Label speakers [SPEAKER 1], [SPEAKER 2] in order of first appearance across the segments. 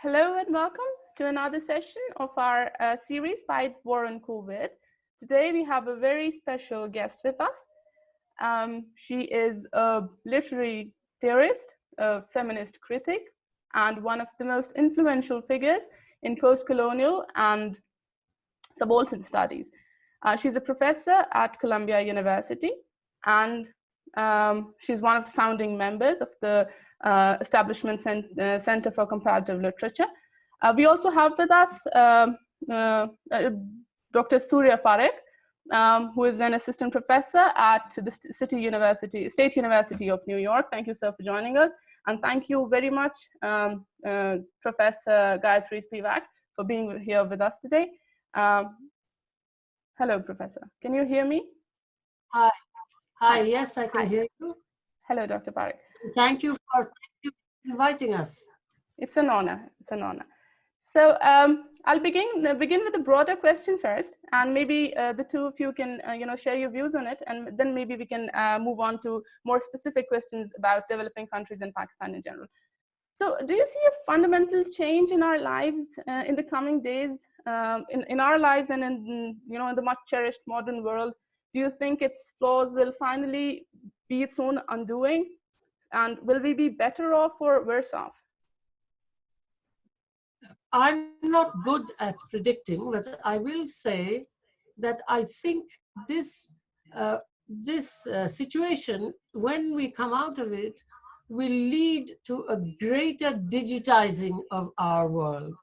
[SPEAKER 1] Hello and welcome to another session of our series PIDE War on COVID. Today we have a very special guest with us. She is a literary theorist, a feminist critic, and one of the most influential figures in postcolonial and subaltern studies. She's a professor at Columbia University, and she's one of the founding members of the Establishment Center for Comparative Literature. We also have with us Dr. Surya Parekh, who is an assistant professor at the State University of New York. Thank you, sir, for joining us. And thank you very much, Professor Gayatri Spivak, for being here with us today. Hello, Professor. Can you hear me?
[SPEAKER 2] Hi. Hi. Yes, I can hear you.
[SPEAKER 1] Hello, Dr. Parekh.
[SPEAKER 2] Thank you for inviting us.
[SPEAKER 1] It's an honor. It's an honor. So I'll begin with a broader question first, and maybe the two of you can share your views on it, and then maybe we can move on to more specific questions about developing countries and Pakistan in general. So do you see a fundamental change in our lives in the coming days, in our lives and in the much cherished modern world? Do you think its flaws will finally be its own undoing? And will we be better off or worse off?
[SPEAKER 2] I'm not good at predicting, but I will say that I think this situation, when we come out of it, will lead to a greater digitizing of our world.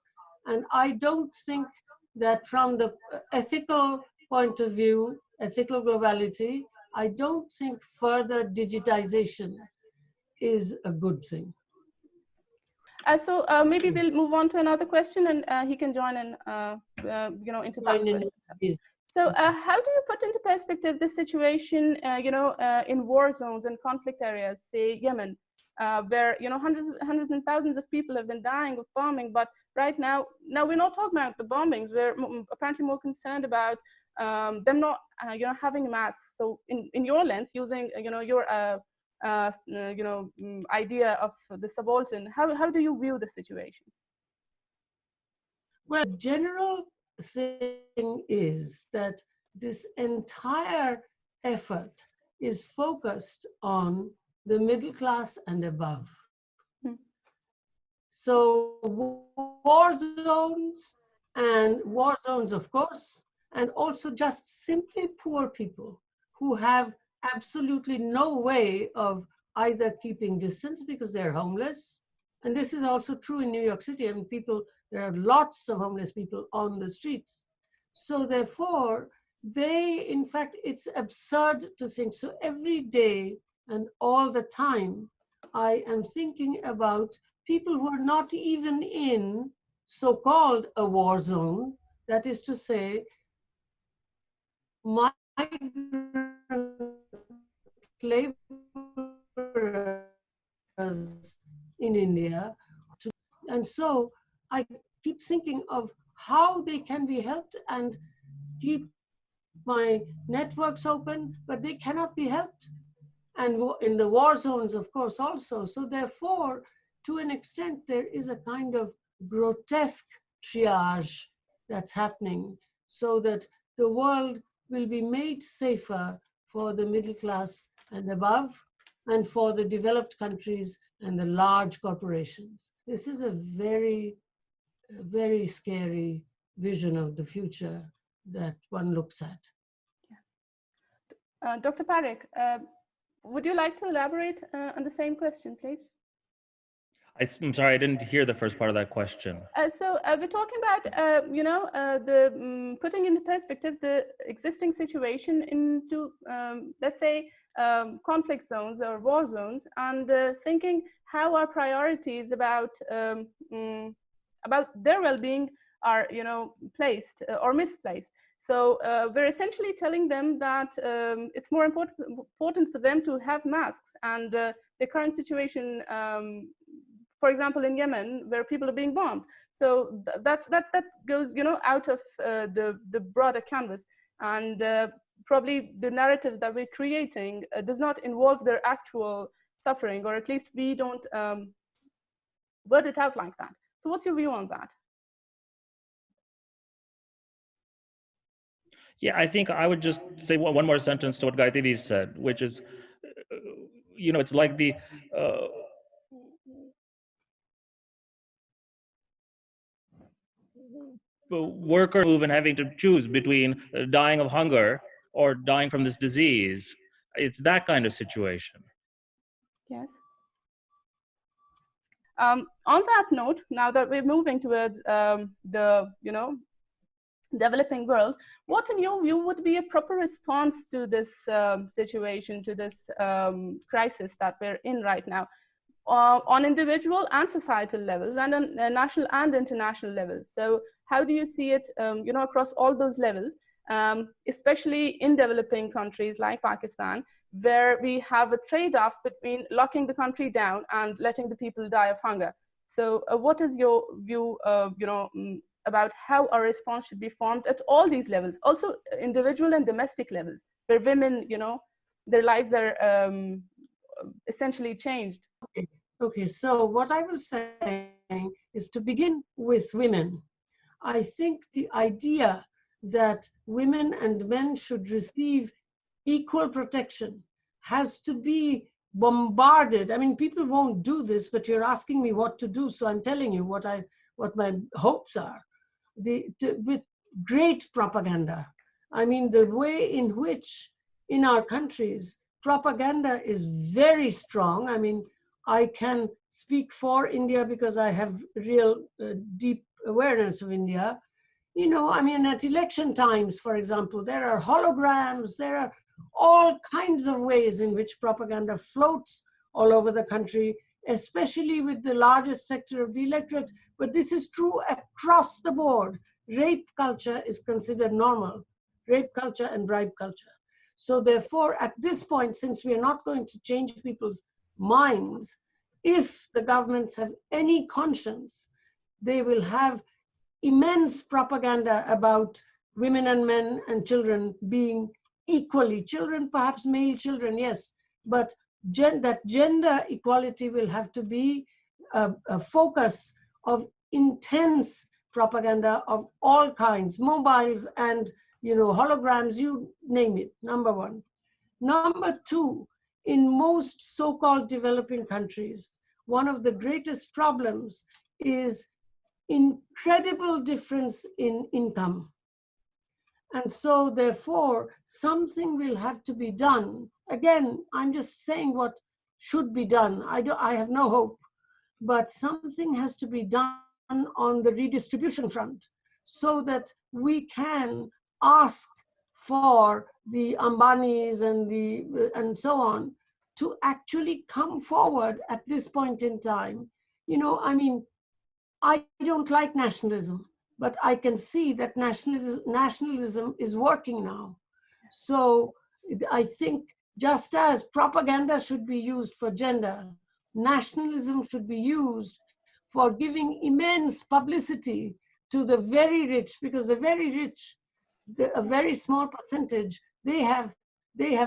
[SPEAKER 2] And I don't think that from the ethical point of view, ethical globality, I don't think further digitization is a good thing.
[SPEAKER 1] So maybe we'll move on to another question, and he can join in, into that question. So how do you put into perspective this situation, in war zones and conflict areas, say Yemen, where hundreds and thousands of people have been dying of bombing, but right now we're not talking about the bombings. We're apparently more concerned about them not, having masks. So in your lens, using your idea of the subaltern, how do you view the situation?
[SPEAKER 2] Well, general thing is that this entire effort is focused on the middle class and above. So war zones, of course, and also just simply poor people who have absolutely no way of either keeping distance because they're homeless. And this is also true in New York City. I mean, there are lots of homeless people on the streets. So therefore, in fact, it's absurd to think. So every day and all the time, I am thinking about people who are not even in so-called a war zone. That is to say, migrant laborers in India. And so I keep thinking of how they can be helped and keep my networks open, but they cannot be helped. And in the war zones, of course, also. So therefore, to an extent, there is a kind of grotesque triage that's happening so that the world will be made safer for the middle class and above, and for the developed countries and the large corporations. This is a very, very scary vision of the future that one looks at.
[SPEAKER 1] Dr. Parekh, would you like to elaborate on the same question, please?
[SPEAKER 3] I'm sorry, I didn't hear the first part of that question.
[SPEAKER 1] So we're talking about, putting into perspective the existing situation into, let's say, conflict zones or war zones, and thinking how our priorities about their well-being are, placed or misplaced. So we're essentially telling them that it's more important for them to have masks, and the current situation, for example, in Yemen, where people are being bombed. So that goes, out of the broader canvas, and probably the narrative that we're creating does not involve their actual suffering, or at least we don't word it out like that. So what's your view on that?
[SPEAKER 3] Yeah, I think I would just say one more sentence to what Gayatri said, which is, it's like the worker move and having to choose between dying of hunger or dying from this disease. It's that kind of situation.
[SPEAKER 1] Yes. On that note, now that we're moving towards the developing world, what in your view would be a proper response to this situation, to this crisis that we're in right now, on individual and societal levels, and on national and international levels? So how do you see it across all those levels, especially in developing countries like Pakistan, where we have a trade-off between locking the country down and letting the people die of hunger? So what is your view about how our response should be formed at all these levels, also individual and domestic levels, where women, their lives are essentially changed?
[SPEAKER 2] Okay, so what I was saying is to begin with women. I think the idea that women and men should receive equal protection has to be bombarded. I mean, people won't do this, but you're asking me what to do, so I'm telling you what my hopes are. With great propaganda. I mean, the way in which in our countries propaganda is very strong. I mean, I can speak for India because I have real deep awareness of India. I mean, at election times, for example, there are holograms, there are all kinds of ways in which propaganda floats all over the country, especially with the largest sector of the electorate. But this is true across the board. Rape culture is considered normal, rape culture and bribe culture. So therefore, at this point, since we are not going to change people's minds, if the governments have any conscience, they will have immense propaganda about women and men and children being equally, children, perhaps male children, yes, but that gender equality will have to be a focus of intense propaganda of all kinds, mobiles and holograms, you name it, number one. Number two, in most so-called developing countries, one of the greatest problems is incredible difference in income. And so therefore, something will have to be done. Again, I'm just saying what should be done. I have no hope, but something has to be done on the redistribution front so that we can ask for the Ambanis and so on to actually come forward at this point in time. I mean, I don't like nationalism, but I can see that nationalism is working now. So I think just as propaganda should be used for gender, nationalism should be used for giving immense publicity to the very rich, because the very rich, a very small percentage, they have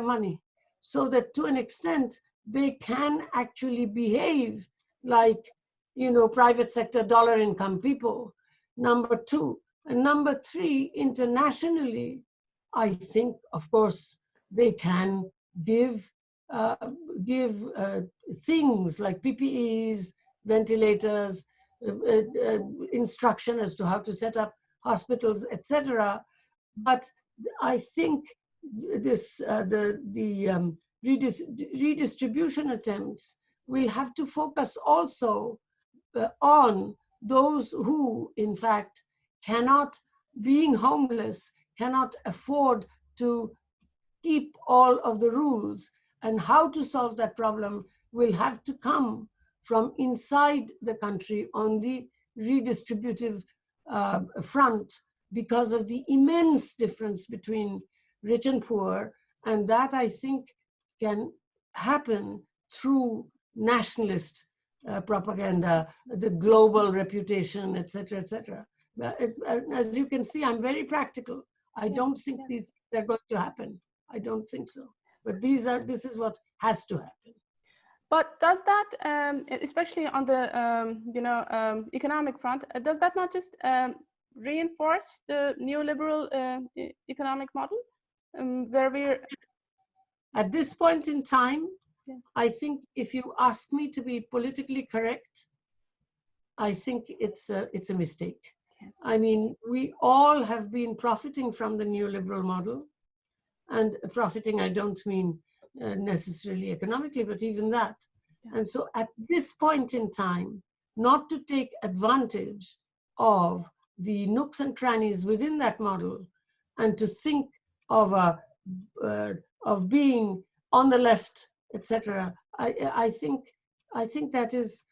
[SPEAKER 2] money, so that to an extent they can actually behave like private sector dollar income people. Number two. And number three, internationally, I think, of course, they can give things like PPEs, ventilators, instruction as to how to set up hospitals, etc. But I think this redistribution attempts will have to focus also on those who, in fact, being homeless, cannot afford to keep all of the rules. And how to solve that problem will have to come from inside the country on the redistributive front, because of the immense difference between rich and poor. And that, I think, can happen through nationalist propaganda, the global reputation, etc., etc. As you can see, I'm very practical. I don't think these are going to happen. I don't think so. But this is what has to happen.
[SPEAKER 1] But does that, especially on the economic front, does that not just reinforce the neoliberal economic model, where we're
[SPEAKER 2] at this point in time?
[SPEAKER 1] Yes.
[SPEAKER 2] I think if you ask me to be politically correct, I think it's a mistake.
[SPEAKER 1] Yes.
[SPEAKER 2] I mean, we all have been profiting from the neoliberal model, and profiting, I don't mean necessarily economically, but even that.
[SPEAKER 1] Yeah.
[SPEAKER 2] And so at this point in time, not to take advantage of the nooks and crannies within that model, and to think of being on the left, etc. I think that is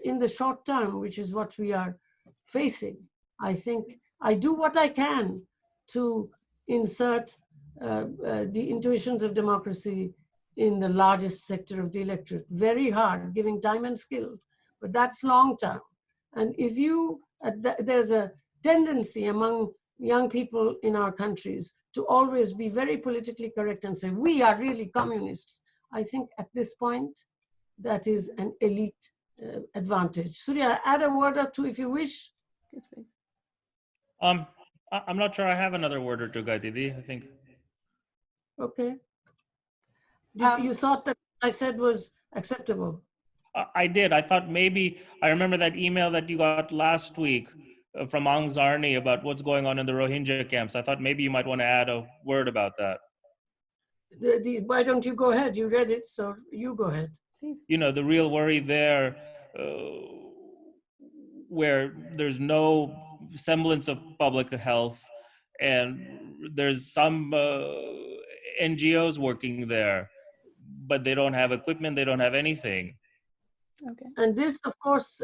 [SPEAKER 2] in the short term, which is what we are facing. I think I do what I can to insert the intuitions of democracy in the largest sector of the electorate. Very hard, giving time and skill, but that's long term. And if you, there's a tendency among young people in our countries to always be very politically correct and say, we are really communists. I think at this point, that is an elite advantage. Surya, add a word or two if you wish.
[SPEAKER 1] Yes, please.
[SPEAKER 3] I'm not sure I have another word or two, Gayatri, I think.
[SPEAKER 2] Okay. You thought that I said was acceptable?
[SPEAKER 3] I did. I thought maybe, I remember that email that you got last week from Aung Zarni about what's going on in the Rohingya camps. I thought maybe you might want to add a word about that.
[SPEAKER 2] Why don't you go ahead? You read it, so you go ahead.
[SPEAKER 3] You know, the real worry there, where there's no semblance of public health, and there's some NGOs working there, but they don't have equipment, they don't have anything.
[SPEAKER 1] Okay.
[SPEAKER 2] And this, of course,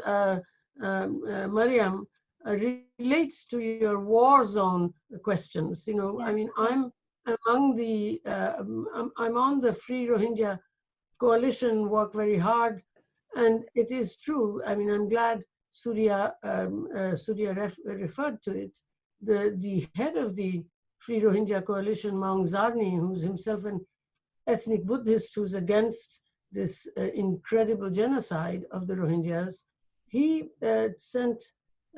[SPEAKER 2] Mariam, relates to your war zone questions. You know,
[SPEAKER 1] Yes.
[SPEAKER 2] I mean, I'm among the, I'm on the Free Rohingya Coalition, work very hard, and it is true. I mean, I'm glad Surya referred to it. The head of the Free Rohingya Coalition, Aung Zarni, who's himself an ethnic Buddhist who's against this incredible genocide of the Rohingyas, he sent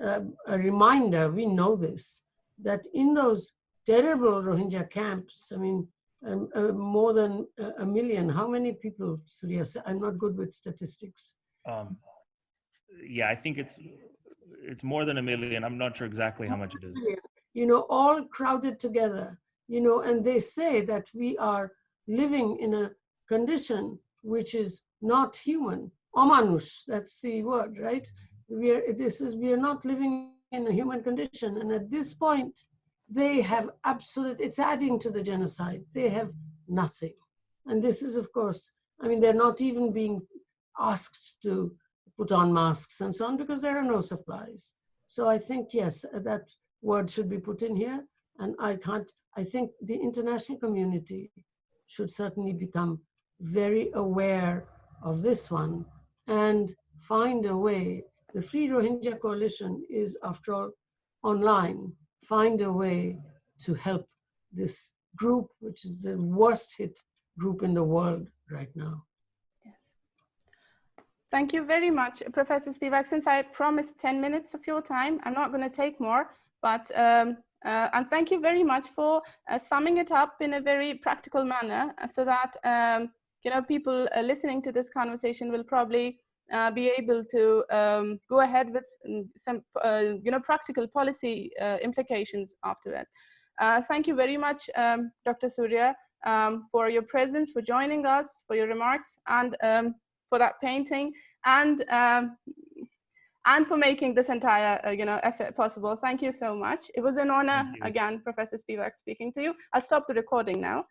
[SPEAKER 2] a reminder, we know this, that in those terrible Rohingya camps, I mean, more than 1 million, how many people, Surya? I'm not good with statistics.
[SPEAKER 3] Yeah, I think it's more than 1 million. I'm not sure exactly how much it is.
[SPEAKER 2] You know, all crowded together, you know, and they say that we are living in a condition which is not human. Amanush, that's the word, right? We are not living in a human condition. And at this point, they have it's adding to the genocide. They have nothing. And this is, of course, I mean, they're not even being asked to put on masks and so on because there are no supplies. So I think, yes, that word should be put in here. And I think the international community should certainly become very aware of this one and find a way. The Free Rohingya Coalition is, after all, online. Find a way to help this group, which is the worst hit group in the world right now.
[SPEAKER 1] Yes. Thank you very much, Professor Spivak. Since I promised 10 minutes of your time, I'm not going to take more, but and thank you very much for summing it up in a very practical manner so that you know, people listening to this conversation will probably be able to go ahead with some you know, practical policy implications afterwards. Thank you very much, Dr. Surya, for your presence, for joining us, for your remarks, and for that painting, and for making this entire you know, effort possible. Thank you so much. It was an honor, again, Professor Spivak, speaking to you. I'll stop the recording now.